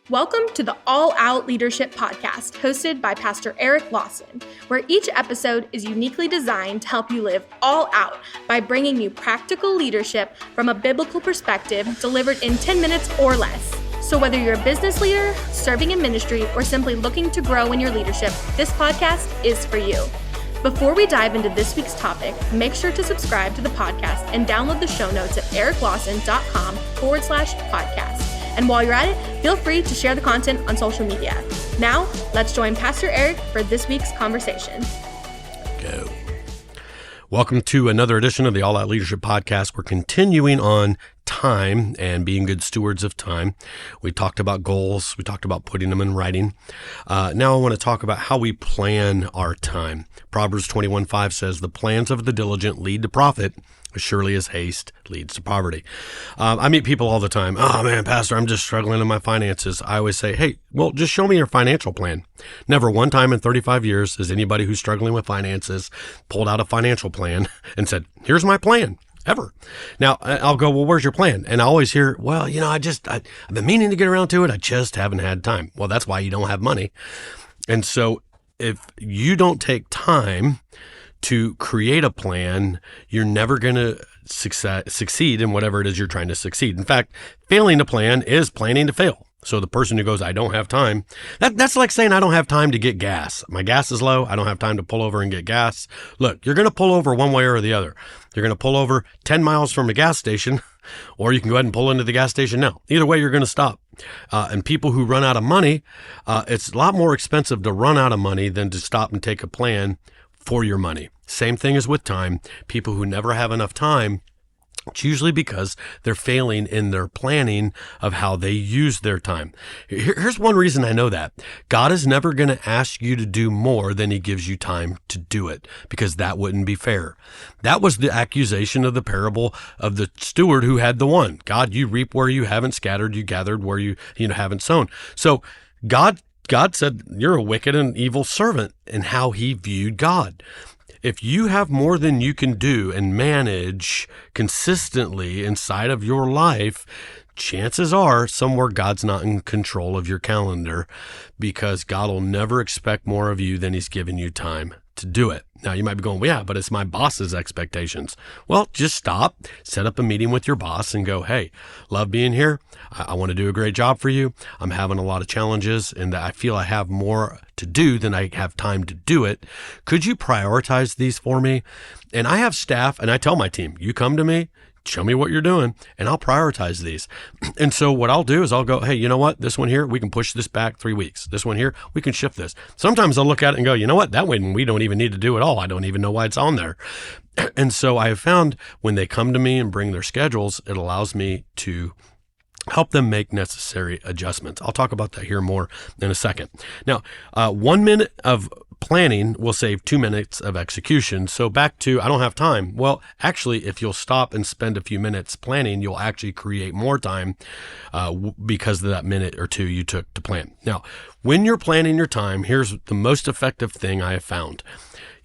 Welcome to the All Out Leadership Podcast, hosted by Pastor Eric Lawson, where each episode is uniquely designed to help you live all out by bringing you practical leadership from a biblical perspective delivered in 10 minutes or less. So whether you're a business leader, serving in ministry, or simply looking to grow in your leadership, this podcast is for you. Before we dive into this week's topic, make sure to subscribe to the podcast and download the show notes at ericlawson.com/podcast. And while you're at it, feel free to share the content on social media. Now, let's join Pastor Eric for this week's conversation. Go. Welcome to another edition of the All Out Leadership Podcast. We're continuing on time and being good stewards of time. We talked about goals. We talked about putting them in writing. Now I want to talk about how we plan our time. Proverbs 21:5 says, "The plans of the diligent lead to profit, as surely as haste leads to poverty." I meet people all the time. "Oh man, Pastor, I'm just struggling in my finances." I always say, hey, well, just show me your financial plan. Never one time in 35 years has anybody who's struggling with finances pulled out a financial plan and said, "Here's my plan." Ever. Now, I'll go, "Well, where's your plan?" And I always hear, "Well, I've been meaning to get around to it. I just haven't had time." Well, that's why you don't have money. And so if you don't take time to create a plan, you're never going to succeed in whatever it is you're trying to succeed. In fact, failing to plan is planning to fail. So the person who goes, "I don't have time," that's like saying, "I don't have time to get gas. My gas is low. I don't have time to pull over and get gas." Look, you're going to pull over one way or the other. You're going to pull over 10 miles from a gas station, or you can go ahead and pull into the gas station now. Either way, you're going to stop. And people who run out of money, it's a lot more expensive to run out of money than to stop and take a plan for your money. Same thing as with time. People who never have enough time, it's usually because they're failing in their planning of how they use their time. Here's one reason I know that. God is never going to ask you to do more than he gives you time to do it, because that wouldn't be fair. That was the accusation of the parable of the steward who had the one. God, you reap where you haven't scattered, you gathered where you haven't sown. So God said, you're a wicked and evil servant, in how he viewed God. If you have more than you can do and manage consistently inside of your life, chances are somewhere God's not in control of your calendar, because God will never expect more of you than he's given you time to do it. Now you might be going, "Well, yeah, but it's my boss's expectations." Well, just stop, set up a meeting with your boss and go, "Hey, love being here. I want to do a great job for you. I'm having a lot of challenges and I feel I have more to do than I have time to do it. Could you prioritize these for me?" And I have staff, and I tell my team, "You come to me, show me what you're doing, and I'll prioritize these." And so what I'll do is I'll go, "Hey, you know what? This one here, we can push this back 3 weeks. This one here, we can shift this." Sometimes I'll look at it and go, "You know what? That one we don't even need to do at all. I don't even know why it's on there." And so I have found when they come to me and bring their schedules, it allows me to help them make necessary adjustments. I'll talk about that here more in a second. Now, 1 minute of planning will save 2 minutes of execution. So back to, "I don't have time." Well, actually, if you'll stop and spend a few minutes planning, you'll actually create more time because of that minute or two you took to plan. Now, when you're planning your time, here's the most effective thing I have found.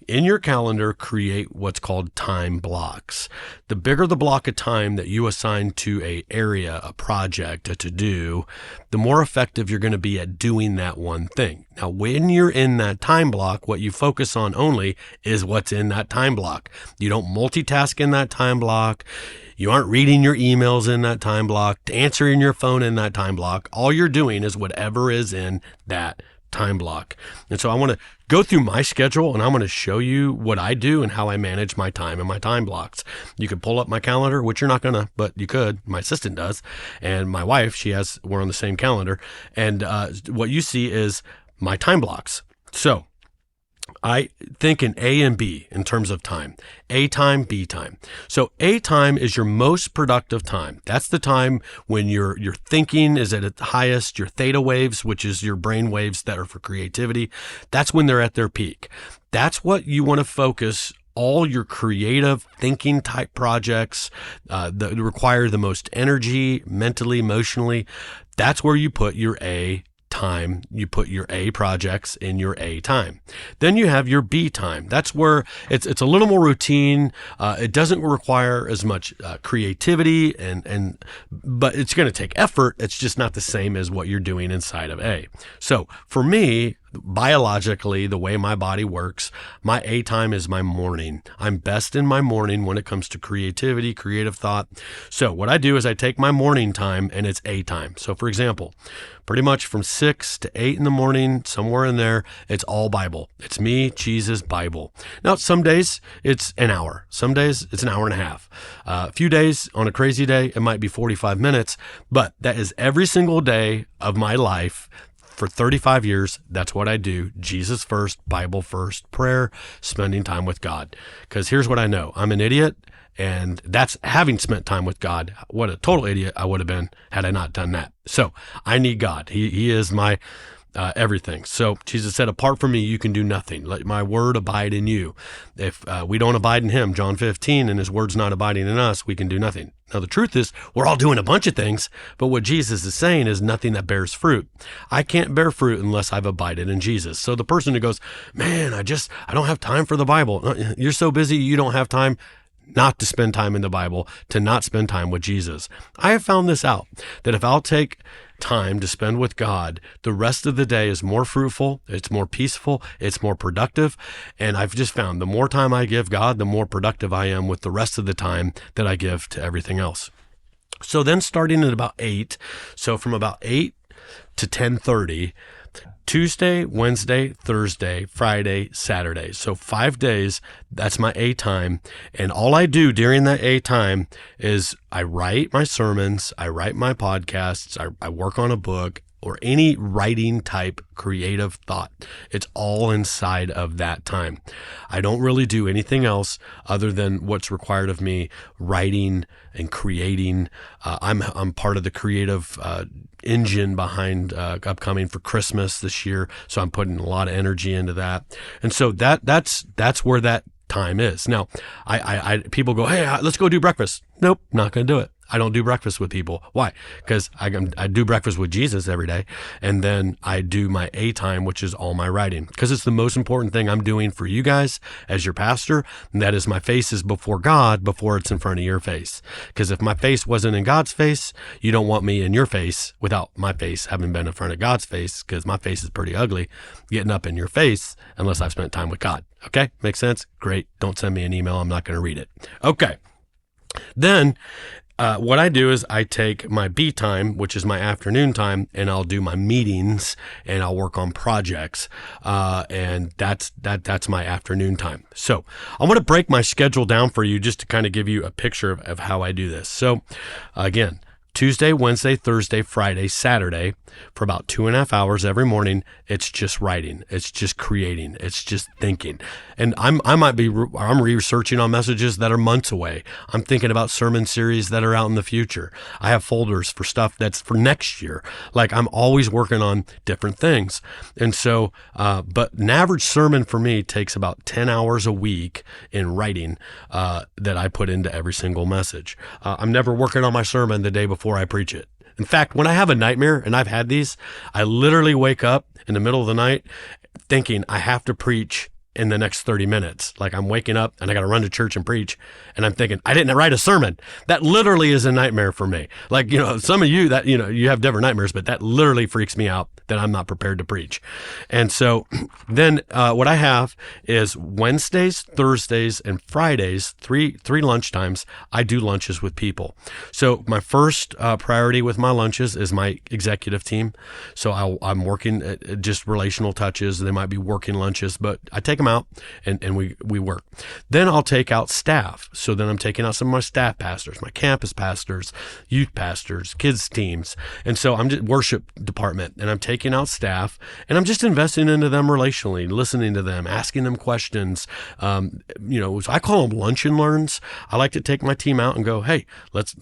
In your calendar, create what's called time blocks. The bigger the block of time that you assign to a area, a project, a to-do, the more effective you're going to be at doing that one thing. Now, when you're in that time block, what you focus on only is what's in that time block. You don't multitask in that time block. You aren't reading your emails in that time block, answering your phone in that time block. All you're doing is whatever is in that time block. And so I want to go through my schedule, and I'm going to show you what I do and how I manage my time and my time blocks. You could pull up my calendar, which you're not going to, but you could. My assistant does. And my wife, we're on the same calendar. And what you see is my time blocks. So I think in A and B in terms of time. A time, B time. So A time is your most productive time. That's the time when your thinking is at its highest, your theta waves, which is your brain waves that are for creativity. That's when they're at their peak. That's what you want to focus all your creative thinking type projects that require the most energy, mentally, emotionally. That's where you put your A time. time, you put your A projects in your A time. Then you have your B time. That's where it's a little more routine. It doesn't require as much creativity, but it's going to take effort. It's just not the same as what you're doing inside of A. So for me, biologically, the way my body works, my A time is my morning. I'm best in my morning when it comes to creativity, creative thought. So what I do is I take my morning time and it's A time. So for example, pretty much from 6 to 8 in the morning, somewhere in there, it's all Bible. It's me, Jesus, Bible. Now, some days it's an hour. Some days it's an hour and a half. A few days on a crazy day, it might be 45 minutes, but that is every single day of my life. For 35 years, that's what I do. Jesus first, Bible first, prayer, spending time with God. Because here's what I know. I'm an idiot, and that's having spent time with God. What a total idiot I would have been had I not done that. So I need God. He is my everything. So Jesus said, apart from me, you can do nothing. Let my word abide in you. If we don't abide in him, John 15, and his word's not abiding in us, we can do nothing. Now, the truth is we're all doing a bunch of things, but what Jesus is saying is nothing that bears fruit. I can't bear fruit unless I've abided in Jesus. So the person who goes, man, I don't have time for the Bible. You're so busy, you don't have time not to spend time in the Bible, to not spend time with Jesus. I have found this out, that if I'll take time to spend with God, the rest of the day is more fruitful, it's more peaceful, it's more productive. And I've just found the more time I give God, the more productive I am with the rest of the time that I give to everything else. So then starting at about 8, so from about 8 to 10:30, Tuesday, Wednesday, Thursday, Friday, Saturday. So 5 days, that's my A time. And all I do during that A time is I write my sermons, I write my podcasts, I work on a book, or any writing type creative thought. It's all inside of that time. I don't really do anything else other than what's required of me, writing and creating. I'm part of the creative engine behind upcoming for Christmas this year, so I'm putting a lot of energy into that. And so that's where that time is. Now, I people go, hey, let's go do breakfast. Nope, not going to do it. I don't do breakfast with people. Why? Because I do breakfast with Jesus every day, and then I do my A time, which is all my writing, because it's the most important thing I'm doing for you guys as your pastor, and that is my face is before God before it's in front of your face. Because if my face wasn't in God's face, you don't want me in your face without my face having been in front of God's face, because my face is pretty ugly getting up in your face unless I've spent time with God. Okay? Makes sense? Great. Don't send me an email. I'm not going to read it. Okay. Then what I do is I take my B time, which is my afternoon time, and I'll do my meetings and I'll work on projects. And that's my afternoon time. So I'm going to break my schedule down for you just to kind of give you a picture of how I do this. So again, Tuesday, Wednesday, Thursday, Friday, Saturday, for about 2.5 hours every morning, it's just writing. It's just creating. It's just thinking. And I'm researching on messages that are months away. I'm thinking about sermon series that are out in the future. I have folders for stuff that's for next year. Like, I'm always working on different things. And so, but an average sermon for me takes about 10 hours a week in writing that I put into every single message. I'm never working on my sermon the day before I preach it. In fact, when I have a nightmare, and I've had these, I literally wake up in the middle of the night thinking I have to preach in the next 30 minutes. Like, I'm waking up and I got to run to church and preach. And I'm thinking, I didn't write a sermon. That literally is a nightmare for me. Like, some of you that, you have different nightmares, but that literally freaks me out that I'm not prepared to preach. And so then what I have is Wednesdays, Thursdays, and Fridays, three lunchtimes, I do lunches with people. So my first priority with my lunches is my executive team. So I'm working at just relational touches. They might be working lunches, but I take them out and we work. Then I'll take out staff. So then I'm taking out some of my staff pastors, my campus pastors, youth pastors, kids teams. And so I'm just worship department, and I'm taking out staff, and I'm just investing into them relationally, listening to them, asking them questions. So I call them lunch and learns. I like to take my team out and go, hey, let's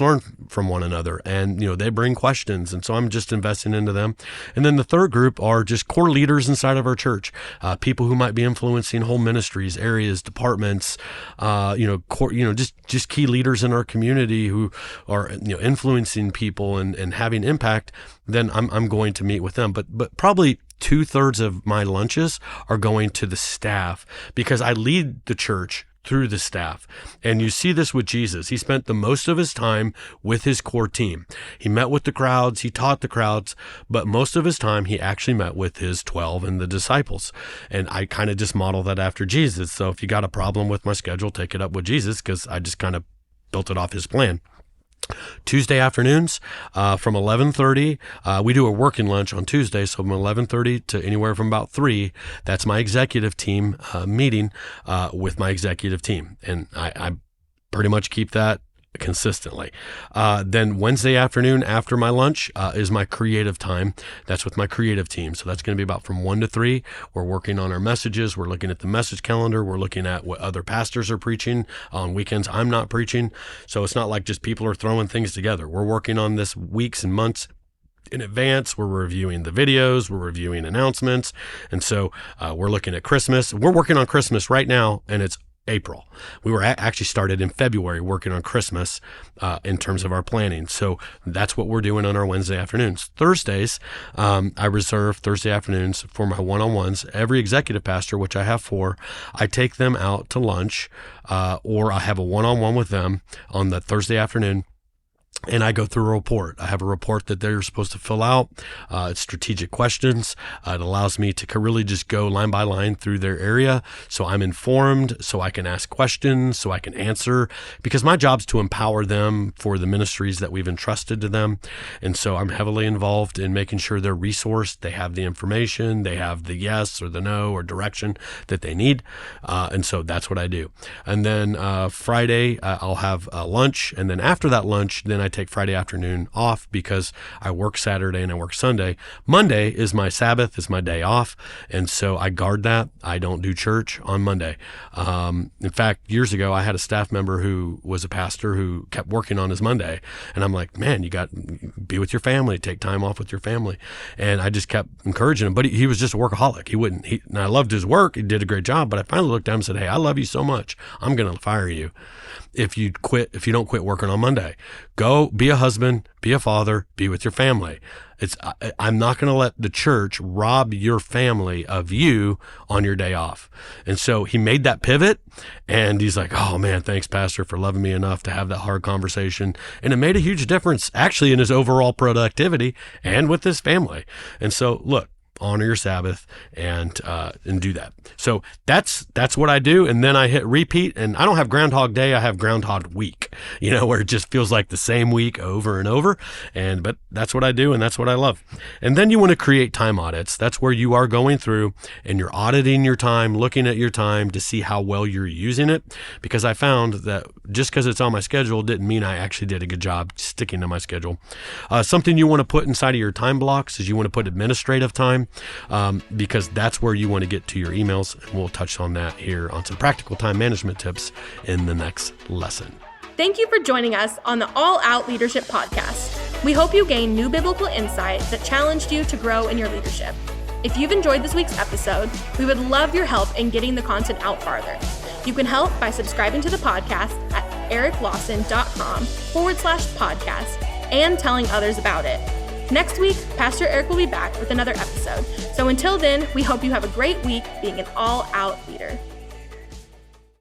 learn from one another. And, they bring questions. And so I'm just investing into them. And then the third group are just core leaders inside of our church, people who might be influencing whole ministries, areas, departments, just key leaders in our community who are, influencing people and having impact, then I'm going to meet with them. But probably 2/3 of my lunches are going to the staff because I lead the church through the staff. And you see this with Jesus. He spent the most of his time with his core team. He met with the crowds, he taught the crowds, but most of his time he actually met with his 12 and the disciples. And I kind of just model that after Jesus. So if you got a problem with my schedule, take it up with Jesus, because I just kind of built it off his plan. Tuesday afternoons from 11:30, we do a working lunch on Tuesday, so from 11:30 to anywhere from about 3, that's my executive team meeting with my executive team, and I pretty much keep that consistently. Then Wednesday afternoon after my lunch is my creative time. That's with my creative team. So that's going to be about from 1 to 3. We're working on our messages. We're looking at the message calendar. We're looking at what other pastors are preaching. On weekends, I'm not preaching. So it's not like just people are throwing things together. We're working on this weeks and months in advance. We're reviewing the videos. We're reviewing announcements. And so we're looking at Christmas. We're working on Christmas right now, and it's April. We were actually started in February working on Christmas in terms of our planning. So that's what we're doing on our Wednesday afternoons. Thursdays, I reserve Thursday afternoons for my one-on-ones. Every executive pastor, which I have 4, I take them out to lunch or I have a one-on-one with them on the Thursday afternoon. And I go through a report. I have a report that they're supposed to fill out. It's strategic questions. It allows me to really just go line by line through their area. So I'm informed, so I can ask questions, so I can answer, because my job's to empower them for the ministries that we've entrusted to them. And so I'm heavily involved in making sure they're resourced. They have the information, they have the yes or the no or direction that they need. And so that's what I do. And then Friday, I'll have lunch. And then after that lunch, then I take Friday afternoon off because I work Saturday and I work Sunday. Monday is my Sabbath, is my day off. And so I guard that. I don't do church on Monday. In fact, years ago, I had a staff member who was a pastor who kept working on his Monday. And I'm like, man, you got be with your family, take time off with your family. And I just kept encouraging him, but he was just a workaholic. And I loved his work. He did a great job, but I finally looked at him and said, hey, I love you so much. I'm going to fire you if you don't quit working on Monday. Go be a husband, be a father, be with your family. I'm not going to let the church rob your family of you on your day off. And so he made that pivot, and he's like, oh man, thanks, Pastor, for loving me enough to have that hard conversation. And it made a huge difference actually in his overall productivity and with his family. And so look, honor your Sabbath and do that. So that's what I do. And then I hit repeat, and I don't have Groundhog Day. I have Groundhog Week, where it just feels like the same week over and over. But that's what I do. And that's what I love. And then you want to create time audits. That's where you are going through and you're auditing your time, looking at your time to see how well you're using it. Because I found that just because it's on my schedule didn't mean I actually did a good job sticking to my schedule. Something you want to put inside of your time blocks is you want to put administrative time. Because that's where you want to get to your emails. And we'll touch on that here on some practical time management tips in the next lesson. Thank you for joining us on the All Out Leadership Podcast. We hope you gained new biblical insight that challenged you to grow in your leadership. If you've enjoyed this week's episode, we would love your help in getting the content out farther. You can help by subscribing to the podcast at ericlawson.com/podcast and telling others about it. Next week, Pastor Eric will be back with another episode. So until then, we hope you have a great week being an all-out leader.